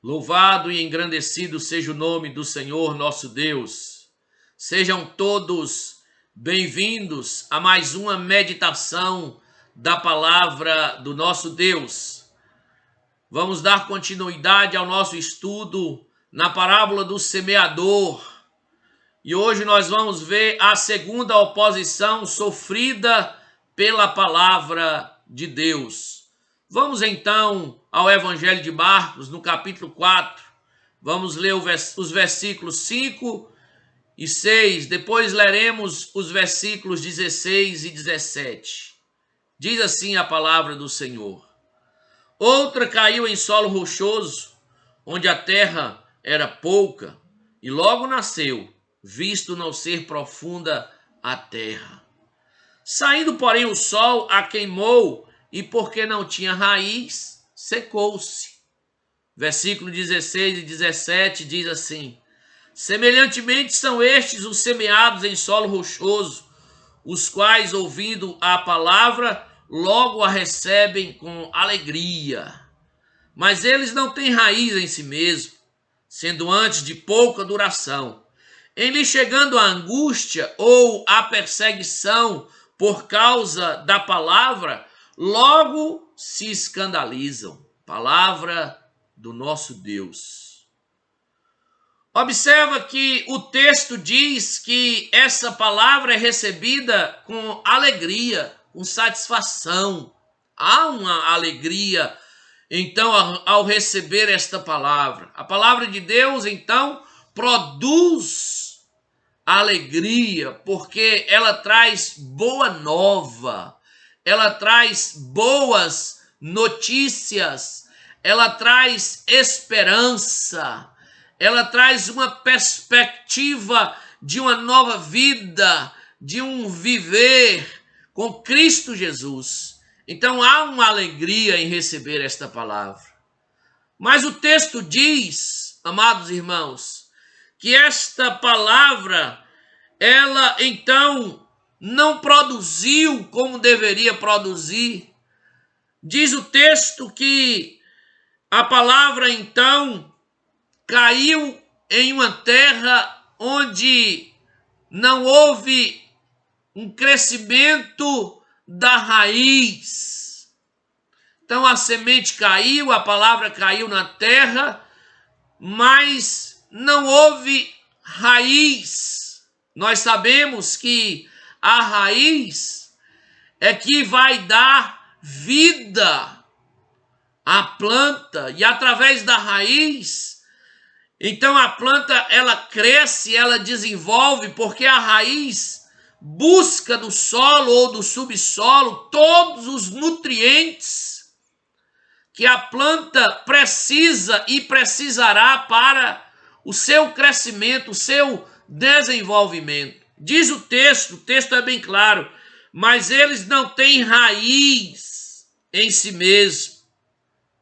Louvado e engrandecido seja o nome do Senhor nosso Deus. Sejam todos bem-vindos a mais uma meditação da palavra do nosso Deus. Vamos dar continuidade ao nosso estudo na parábola do semeador. E hoje nós vamos ver a segunda oposição sofrida pela palavra de Deus. Vamos então ao Evangelho de Marcos, no capítulo 4. Vamos ler os versículos 5 e 6. Depois leremos os versículos 16 e 17. Diz assim a palavra do Senhor. Outra caiu em solo rochoso, onde a terra era pouca, e logo nasceu, visto não ser profunda a terra. Saindo, porém, o sol a queimou, e porque não tinha raiz, secou-se. Versículo 16 e 17 diz assim: semelhantemente são estes os semeados em solo rochoso, os quais, ouvindo a palavra, logo a recebem com alegria. Mas eles não têm raiz em si mesmo, sendo antes de pouca duração. Em lhe chegando a angústia ou a perseguição por causa da palavra, logo se escandalizam. Palavra do nosso Deus. Observa que o texto diz que essa palavra é recebida com alegria, com satisfação. Há uma alegria, então, ao receber esta palavra. A palavra de Deus, então, produz alegria, porque ela traz boa nova, ela traz boas notícias, ela traz esperança, ela traz uma perspectiva de uma nova vida, de um viver com Cristo Jesus. Então há uma alegria em receber esta palavra. Mas o texto diz, amados irmãos, que esta palavra, ela então não produziu como deveria produzir. Diz o texto que a palavra então caiu em uma terra onde não houve um crescimento da raiz. Então a semente caiu, a palavra caiu na terra, mas não houve raiz. Nós sabemos que a raiz é que vai dar vida à planta, e através da raiz, então a planta ela cresce, ela desenvolve, porque a raiz busca do solo ou do subsolo todos os nutrientes que a planta precisa e precisará para o seu crescimento, o seu desenvolvimento. Diz o texto é bem claro, mas eles não têm raiz em si mesmo,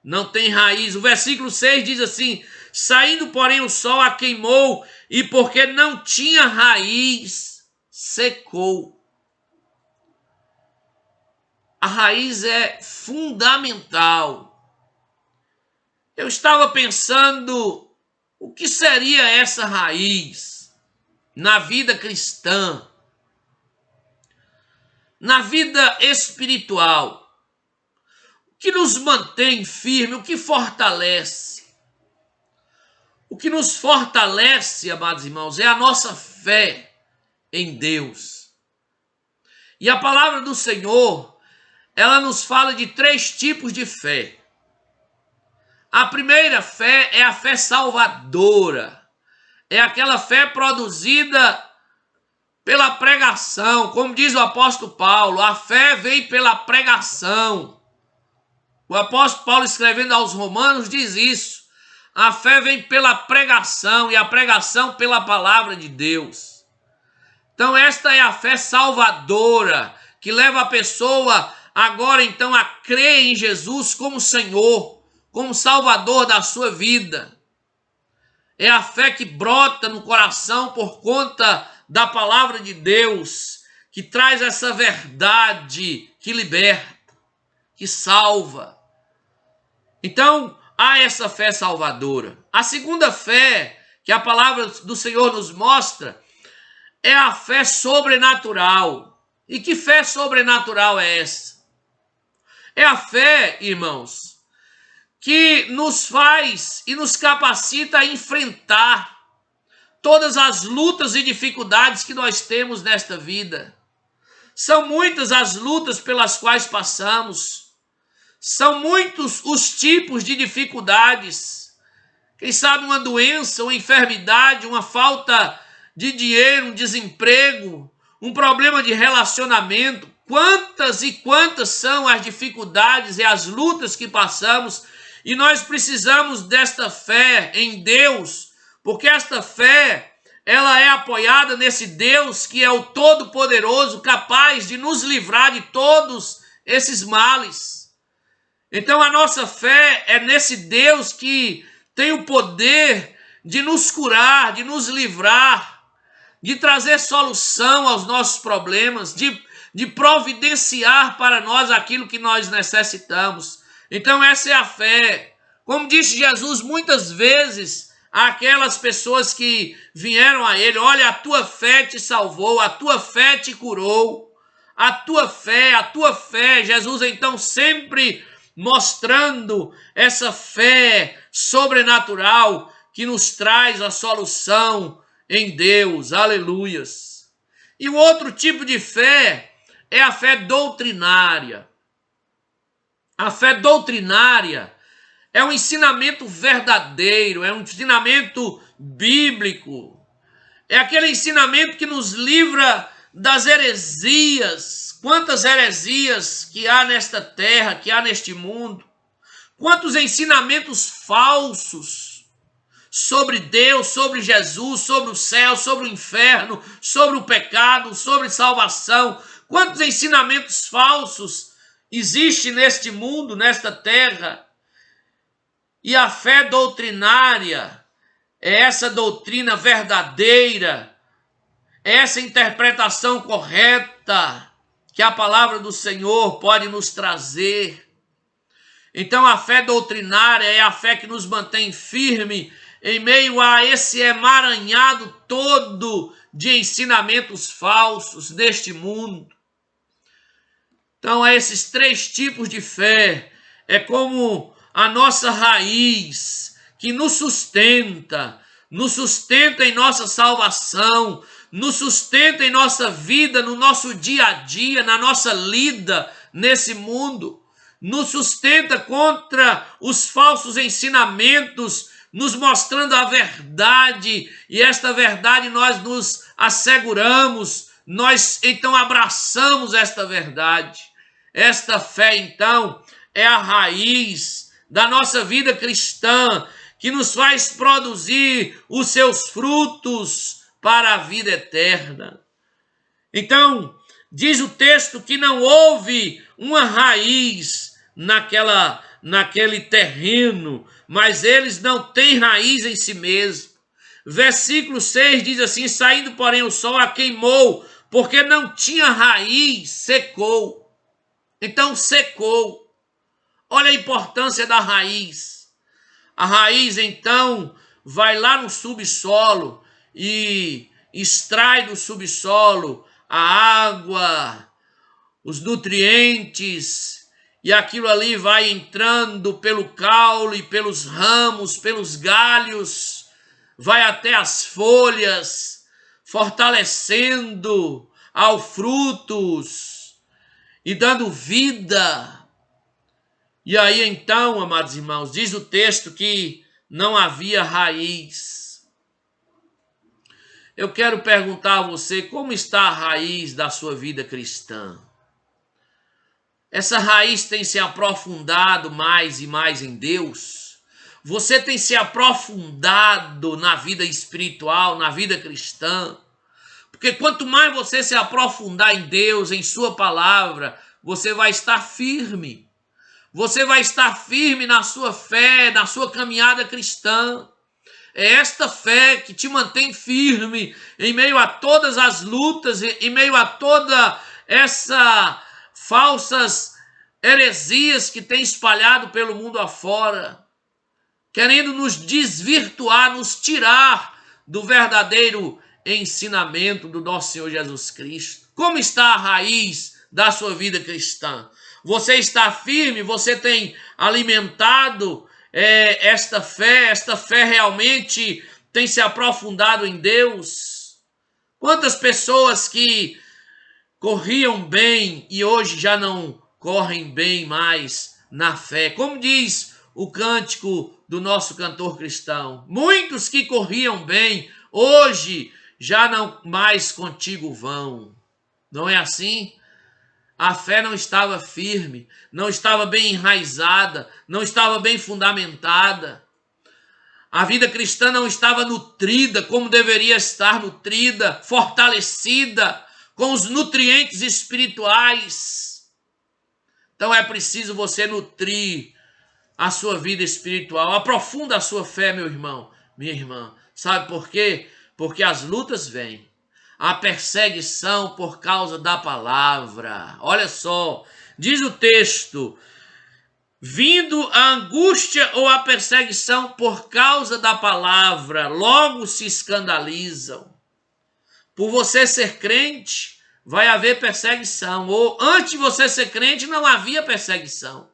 não tem raiz. O versículo 6 diz assim: saindo, porém, o sol a queimou, e porque não tinha raiz, secou. A raiz é fundamental. Eu estava pensando, o que seria essa raiz na vida cristã, na vida espiritual? O que nos mantém firme, o que fortalece? O que nos fortalece, amados irmãos, é a nossa fé em Deus. E a palavra do Senhor, ela nos fala de 3 tipos de fé. A primeira fé é a fé salvadora. É aquela fé produzida pela pregação. Como diz o apóstolo Paulo, a fé vem pela pregação. O apóstolo Paulo, escrevendo aos Romanos, diz isso. A fé vem pela pregação, e a pregação pela palavra de Deus. Então esta é a fé salvadora, que leva a pessoa agora então a crer em Jesus como Senhor, como Salvador da sua vida. É a fé que brota no coração por conta da palavra de Deus, que traz essa verdade que liberta, que salva. Então, há essa fé salvadora. A segunda fé que a palavra do Senhor nos mostra é a fé sobrenatural. E que fé sobrenatural é essa? É a fé, irmãos, que nos faz e nos capacita a enfrentar todas as lutas e dificuldades que nós temos nesta vida. São muitas as lutas pelas quais passamos. São muitos os tipos de dificuldades. Quem sabe uma doença, uma enfermidade, uma falta de dinheiro, um desemprego, um problema de relacionamento. Quantas e quantas são as dificuldades e as lutas que passamos, e nós precisamos desta fé em Deus, porque esta fé, ela é apoiada nesse Deus que é o Todo-Poderoso, capaz de nos livrar de todos esses males. Então a nossa fé é nesse Deus que tem o poder de nos curar, de nos livrar, de trazer solução aos nossos problemas, de providenciar para nós aquilo que nós necessitamos. Então essa é a fé. Como disse Jesus muitas vezes àquelas pessoas que vieram a ele: olha, a tua fé te salvou, a tua fé te curou, a tua fé. Jesus então sempre mostrando essa fé sobrenatural que nos traz a solução em Deus. Aleluias. E o outro tipo de fé é a fé doutrinária. A fé doutrinária é um ensinamento verdadeiro, é um ensinamento bíblico. É aquele ensinamento que nos livra das heresias. Quantas heresias que há nesta terra, que há neste mundo. Quantos ensinamentos falsos sobre Deus, sobre Jesus, sobre o céu, sobre o inferno, sobre o pecado, sobre salvação. Quantos ensinamentos falsos existem neste mundo, nesta terra. E a fé doutrinária é essa doutrina verdadeira, é essa interpretação correta que a palavra do Senhor pode nos trazer. Então a fé doutrinária é a fé que nos mantém firme em meio a esse emaranhado todo de ensinamentos falsos deste mundo. Então há esses três tipos de fé. É como a nossa raiz que nos sustenta em nossa salvação, nos sustenta em nossa vida, no nosso dia a dia, na nossa lida nesse mundo, nos sustenta contra os falsos ensinamentos, nos mostrando a verdade, e esta verdade nós nos asseguramos, nós então abraçamos esta verdade. Esta fé então é a raiz da nossa vida cristã, que nos faz produzir os seus frutos para a vida eterna. Então, diz o texto que não houve uma raiz naquele terreno, mas eles não têm raiz em si mesmo. Versículo 6 diz assim: saindo, porém, o sol a queimou, porque não tinha raiz, secou. Então, secou. Olha a importância da raiz. A raiz, então, vai lá no subsolo e extrai do subsolo a água, os nutrientes, e aquilo ali vai entrando pelo caule, pelos ramos, pelos galhos, vai até as folhas, fortalecendo aos frutos e dando vida. E aí então, amados irmãos, diz o texto que não havia raiz. Eu quero perguntar a você, como está a raiz da sua vida cristã? Essa raiz tem se aprofundado mais e mais em Deus? Você tem se aprofundado na vida espiritual, na vida cristã? Porque quanto mais você se aprofundar em Deus, em sua palavra, você vai estar firme. Você vai estar firme na sua fé, na sua caminhada cristã. É esta fé que te mantém firme em meio a todas as lutas, em meio a toda essa falsas heresias que tem espalhado pelo mundo afora. querendo nos desvirtuar, nos tirar do verdadeiro ensinamento do nosso Senhor Jesus Cristo. Como está a raiz da sua vida cristã? Você está firme? Você tem alimentado esta fé realmente tem se aprofundado em Deus? Quantas pessoas que corriam bem e hoje já não correm bem mais na fé? Como diz o cântico do nosso cantor cristão, muitos que corriam bem, hoje já não mais contigo vão. Não é assim? A fé não estava firme, não estava bem enraizada, não estava bem fundamentada. A vida cristã não estava nutrida como deveria estar nutrida, fortalecida com os nutrientes espirituais. Então é preciso você nutrir a sua vida espiritual. Aprofunda a sua fé, meu irmão, minha irmã. Sabe por quê? Porque as lutas vêm. A perseguição por causa da palavra. Olha só, diz o texto, vindo a angústia ou a perseguição por causa da palavra, logo se escandalizam. Por você ser crente, vai haver perseguição. Ou antes de você ser crente, não havia perseguição.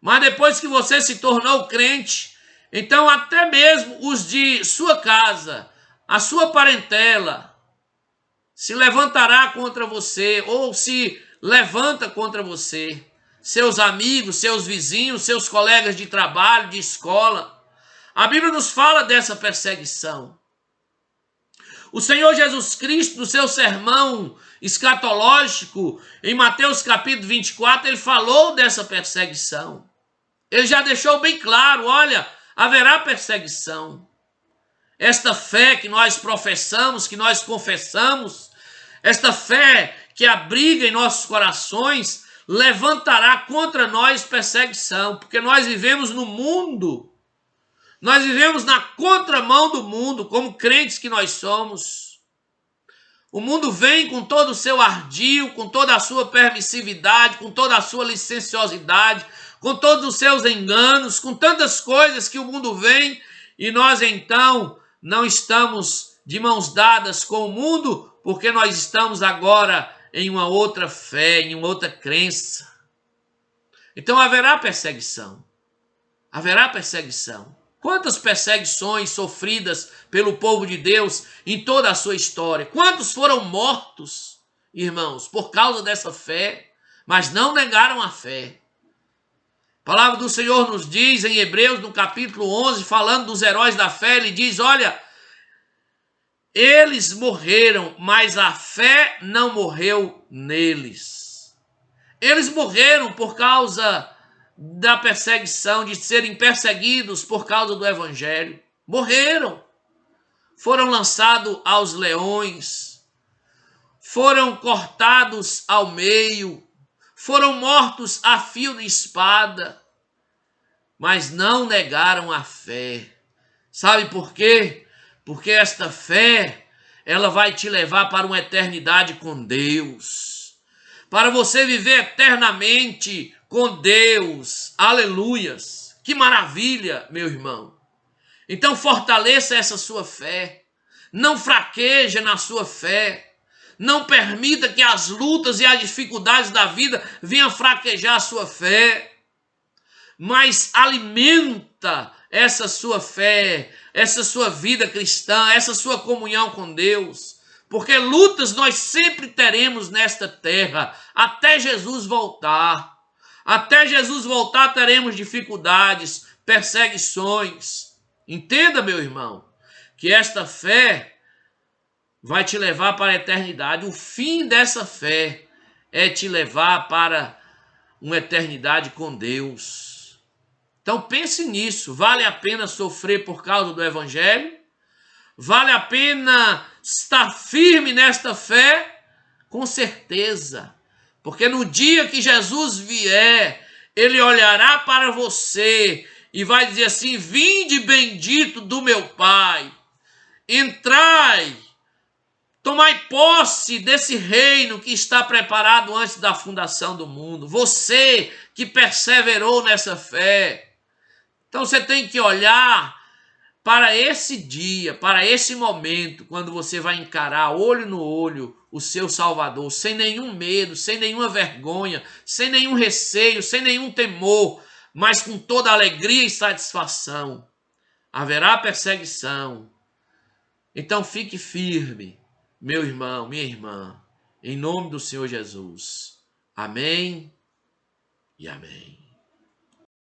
Mas depois que você se tornou crente, então até mesmo os de sua casa, a sua parentela, se levantará contra você ou se levanta contra você. Seus amigos, seus vizinhos, seus colegas de trabalho, de escola. A Bíblia nos fala dessa perseguição. O Senhor Jesus Cristo, no seu sermão escatológico, em Mateus capítulo 24, ele falou dessa perseguição. Ele já deixou bem claro, olha, haverá perseguição. Esta fé que nós professamos, que nós confessamos, esta fé que abriga em nossos corações, levantará contra nós perseguição, porque nós vivemos no mundo, nós vivemos na contramão do mundo, como crentes que nós somos. O mundo vem com todo o seu ardil, com toda a sua permissividade, com toda a sua licenciosidade, com todos os seus enganos, com tantas coisas que o mundo vem, e nós então não estamos de mãos dadas com o mundo, porque nós estamos agora em uma outra fé, em uma outra crença. Então haverá perseguição. Haverá perseguição. Quantas perseguições sofridas pelo povo de Deus em toda a sua história. Quantos foram mortos, irmãos, por causa dessa fé, mas não negaram a fé. A palavra do Senhor nos diz em Hebreus, no capítulo 11, falando dos heróis da fé, ele diz, olha, eles morreram, mas a fé não morreu neles. Eles morreram por causa da perseguição, de serem perseguidos por causa do evangelho. Morreram. Foram lançados aos leões. Foram cortados ao meio. Foram mortos a fio de espada. Mas não negaram a fé. Sabe por quê? Porque esta fé, ela vai te levar para uma eternidade com Deus. Para você viver eternamente com Deus. Aleluias. Que maravilha, meu irmão. Então fortaleça essa sua fé. Não fraqueje na sua fé. Não permita que as lutas e as dificuldades da vida venham fraquejar a sua fé. Mas alimenta essa sua fé, essa sua vida cristã, essa sua comunhão com Deus. Porque lutas nós sempre teremos nesta terra, até Jesus voltar. Até Jesus voltar teremos dificuldades, perseguições. Entenda, meu irmão, que esta fé vai te levar para a eternidade. O fim dessa fé é te levar para uma eternidade com Deus. Então pense nisso, vale a pena sofrer por causa do evangelho? Vale a pena estar firme nesta fé? Com certeza, porque no dia que Jesus vier, ele olhará para você e vai dizer assim, vinde bendito do meu Pai, entrai, tomai posse desse reino que está preparado antes da fundação do mundo. Você que perseverou nessa fé, Então você tem que olhar para esse dia, para esse momento, quando você vai encarar olho no olho o seu Salvador, sem nenhum medo, sem nenhuma vergonha, sem nenhum receio, sem nenhum temor, mas com toda alegria e satisfação. Haverá perseguição. Então fique firme, meu irmão, minha irmã, em nome do Senhor Jesus. Amém e amém.